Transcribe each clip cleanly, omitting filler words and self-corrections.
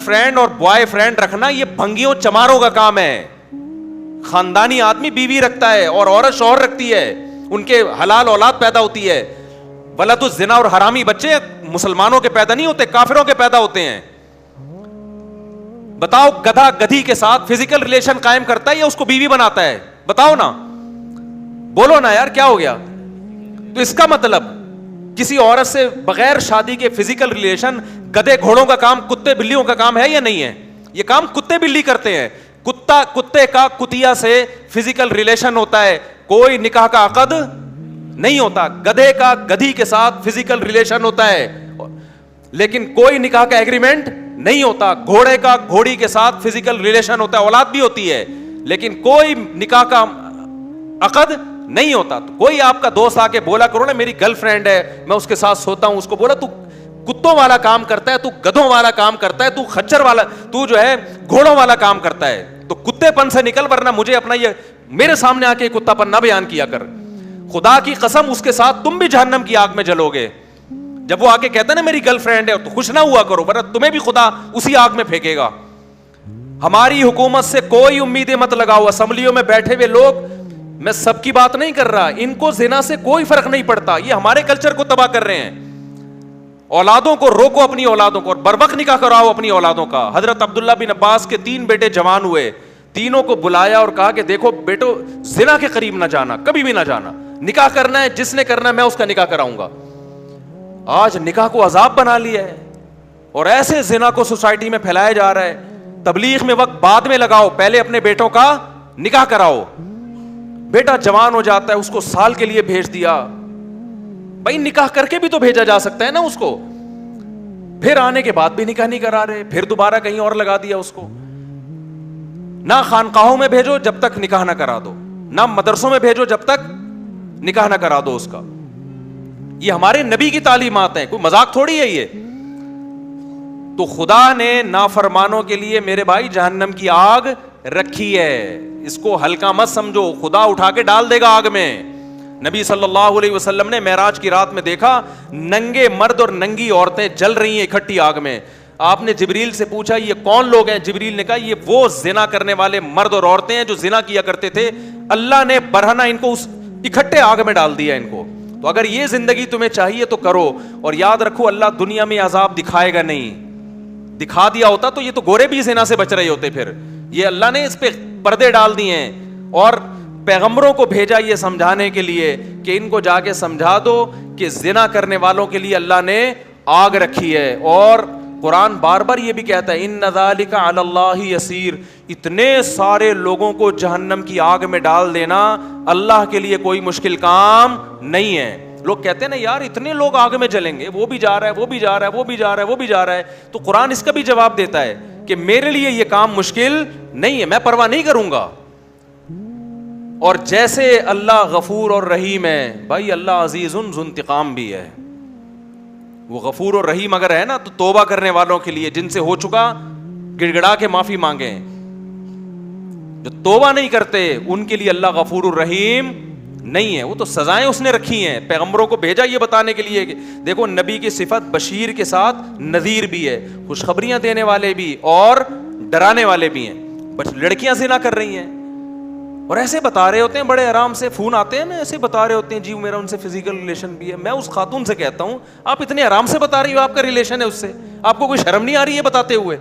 Friend और boyfriend रखना ये भंगियों चमारों का काम है। खानदानी आदमी बीवी रखता है और औरत शौहर रखती है, उनके हलाल औलाद पैदा होती है। वलदु जिना और हरामी बच्चे मुसलमानों के पैदा नहीं होते, काफिरों के पैदा होते हैं। बताओ, गधा गधी के साथ फिजिकल रिलेशन कायम करता है या उसको बीवी बनाता है? बताओ ना, बोलो ना यार, क्या हो गया? तो इसका मतलब किसी औरत से बगैर शादी के फिजिकल रिलेशन गधे घोड़ों का काम, कुत्ते बिल्लियों का काम है या नहीं है? ये काम कुत्ते बिल्ली करते हैं। कुत्ते का कुतिया से फिजिकल रिलेशन होता है, कोई निकाह का अकद नहीं होता। गधे का गधी के साथ फिजिकल रिलेशन होता है, लेकिन कोई निकाह का एग्रीमेंट नहीं होता। घोड़े का घोड़ी के साथ फिजिकल रिलेशन होता है, औलाद भी होती है, लेकिन कोई निकाह का अकद नहीं होता। तो कोई आपका दोस्त आके बोला करो ना, मेरी गर्लफ्रेंड है, मैं उसके साथ सोता हूं, उसको बोला तू कुत्तों वाला काम करता है, तू गधों वाला काम करता है, तू खच्चर वाला, तू जो है घोड़ों वाला काम करता है, तो कुत्तेपन से निकल, वरना मुझे अपना ये मेरे सामने आके कुत्तापन ना बयान किया कर। खुदा की कसम, उसके साथ तुम भी जहन्नम की आग में जलोगे। जब वो आके कहता है ना मेरी गर्लफ्रेंड है, तो खुश ना हुआ करो, वरना तुम्हें भी खुदा उसी आग में फेंकेगा। हमारी हुकूमत से कोई उम्मीदें मत लगाओ। असेंबलियों में बैठे हुए लोग, मैं सबकी बात नहीं कर रहा, इनको जिना से कोई फर्क नहीं पड़ता, ये हमारे कल्चर को तबाह कर रहे हैं। औलादों को रोको, अपनी औलादों को, और बरवक्त निकाह कराओ अपनी औलादों का। हजरत अब्दुल्ला बिन अब्बास के 3 बेटे जवान हुए, तीनों को बुलाया और कहा कि देखो बेटो, जिना के करीब ना जाना, कभी भी ना जाना, निकाह करना है, जिसने करना है मैं उसका निकाह कराऊंगा। आज निकाह को अजाब बना लिया है और ऐसे जिना को सोसाइटी में फैलाया जा रहा है। तबलीग में वक्त बाद में लगाओ, पहले अपने बेटों का निकाह कराओ। बेटा जवान हो जाता है, उसको साल के लिए भेज दिया, भाई निकाह करके भी तो भेजा जा सकता है ना उसको। फिर आने के बाद भी निकाह नहीं करा रहे, फिर दोबारा कहीं और लगा दिया उसको। ना खानकाहों में भेजो जब तक निकाह ना करा दो, ना मदरसों में भेजो जब तक निकाह ना करा दो उसका। ये हमारे नबी की तालीमात है, कोई मजाक थोड़ी है ये। तो खुदा ने नाफरमानों के लिए मेरे भाई जहन्नम की आग रखी है, इसको हल्का मत समझो, खुदा उठा के डाल देगा आग में। नबी सल्लल्लाहु अलैहि वसल्लम ने मेराज की रात में देखा, नंगे मर्द और नंगी औरतें जल रही हैं इकट्ठी आग में। आपने जिब्रील से पूछा ये कौन लोग हैं? जिब्रील ने कहा ये वो जिना करने वाले मर्द और औरतें हैं जो जिना किया करते थे। अल्लाह ने बरहना इनको उस इकट्ठे आग में डाल दिया इनको। तो अगर ये जिंदगी तुम्हें चाहिए तो करो, और याद रखो अल्लाह दुनिया में अजाब दिखाएगा नहीं। दिखा दिया होता तो ये तो गोरे भी जिना से बच रहे होते। फिर ये अल्लाह ने इस पे पर्दे डाल दिए हैं और पैगंबरों को भेजा ये समझाने के लिए कि इनको जाके समझा दो कि जिना करने वालों के लिए अल्लाह ने आग रखी है। और कुरान बार बार ये भी कहता है इन्ना ज़ालिका अलल्लाहि यसीर, इतने सारे लोगों को जहन्नम की आग में डाल देना अल्लाह के लिए कोई मुश्किल काम नहीं है। लोग कहते हैं ना यार इतने लोग आग में जलेंगे, वो भी जा रहा है, वो भी जा रहा है, वो भी जा रहा है, वो भी जा रहा है। तो कुरान इसका भी जवाब देता है कि मेरे लिए ये काम मुश्किल नहीं है, मैं परवाह नहीं करूंगा। और जैसे अल्लाह गफूर और रहीम है, भाई अल्लाह अजीजुन ज़ुंतिकाम भी है। वो गफूर और रहीम अगर है ना तो तौबा करने वालों के लिए, जिनसे हो चुका गिड़गिड़ा के माफी मांगे। जो तौबा नहीं करते उनके लिए अल्लाह गफूर और रहीम नहीं है। वो तो सजाएं उसने रखी हैं, पैगंबरों को भेजा ये बताने के लिए कि देखो नबी की सिफत बशीर के साथ नज़ीर भी है, खुशखबरियां देने वाले भी और डराने वाले भी हैं। बस लड़कियां जिना कर रही हैं और ऐसे बता रहे होते हैं, बड़े आराम से फोन आते हैं ना, ऐसे बता रहे होते हैं जी मेरा उनसे फिजिकल रिलेशन भी है। मैं उस खातून से कहता हूं आप इतने आराम से बता रही हो आपका रिलेशन है उससे, आपको कोई शर्म नहीं आ रही है बताते हुए?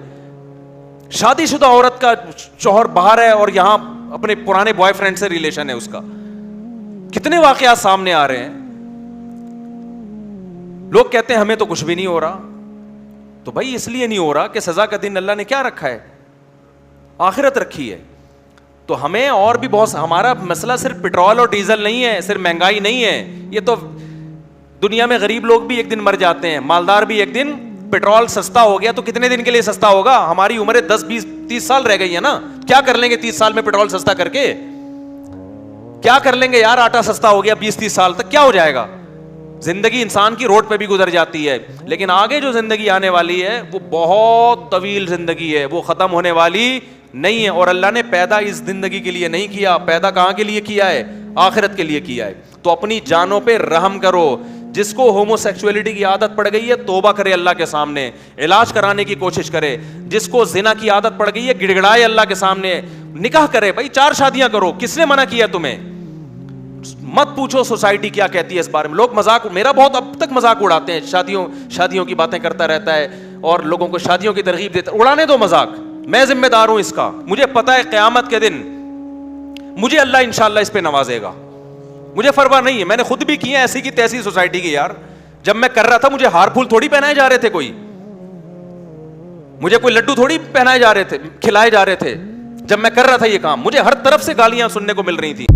शादीशुदा औरत का शौहर बाहर है और यहां अपने पुराने बॉयफ्रेंड से रिलेशन है उसका। कितने वाकयात सामने आ रहे हैं। लोग कहते हैं हमें तो कुछ भी नहीं हो रहा। तो भाई इसलिए नहीं हो रहा कि सजा का दिन अल्लाह ने क्या रखा है? आखिरत रखी है। तो हमें और भी बहुत, हमारा मसला सिर्फ पेट्रोल और डीजल नहीं है, सिर्फ महंगाई नहीं है। ये तो दुनिया में गरीब लोग भी एक दिन मर जाते हैं, मालदार भी एक दिन। पेट्रोल सस्ता हो गया तो कितने दिन के लिए सस्ता होगा? हमारी उम्र 10 20 30 साल रह गई है ना, क्या कर लेंगे 30 साल में पेट्रोल सस्ता करके? क्या कर लेंगे यार? आटा सस्ता हो गया 20 30 साल तक क्या हो जाएगा? जिंदगी इंसान की रोड पे भी गुजर जाती है, लेकिन आगे जो जिंदगी आने वाली है वो बहुत तवील जिंदगी है, वो खत्म होने वाली नहीं है। और अल्लाह ने पैदा इस जिंदगी के लिए नहीं किया, पैदा कहां के लिए किया है? आखिरत के लिए किया है। तो अपनी जानों पे रहम करो। जिसको होमोसेक्सुअलिटी की आदत पड़ गई है तौबा करे अल्लाह के सामने, इलाज कराने की कोशिश करे। जिसको जिना की आदत पड़ गई है गिड़गिड़ाए अल्लाह के सामने, निकाह करे। भाई 4 शादियां करो, किसने मना किया तुम्हें? मत पूछो सोसाइटी क्या कहती है इस बारे में। लोग मजाक, मेरा बहुत अब तक मजाक उड़ाते हैं, शादियों की बातें करता रहता है और लोगों को शादियों की तरगीब देता है। उड़ाने दो मजाक, मैं जिम्मेदार हूं इसका। मुझे पता है क़यामत के दिन मुझे अल्लाह इंशाअल्लाह इस पे नवाजेगा। मुझे परवाह नहीं है, मैंने खुद भी की है ऐसी की तैसी सोसाइटी की। यार जब मैं कर रहा था मुझे हार फूल थोड़ी पहनाए जा रहे थे, मुझे कोई लड्डू थोड़ी पहनाए जा रहे थे, खिलाए जा रहे थे। जब मैं कर रहा था ये काम मुझे हर तरफ से गालियां सुनने को मिल रही थी।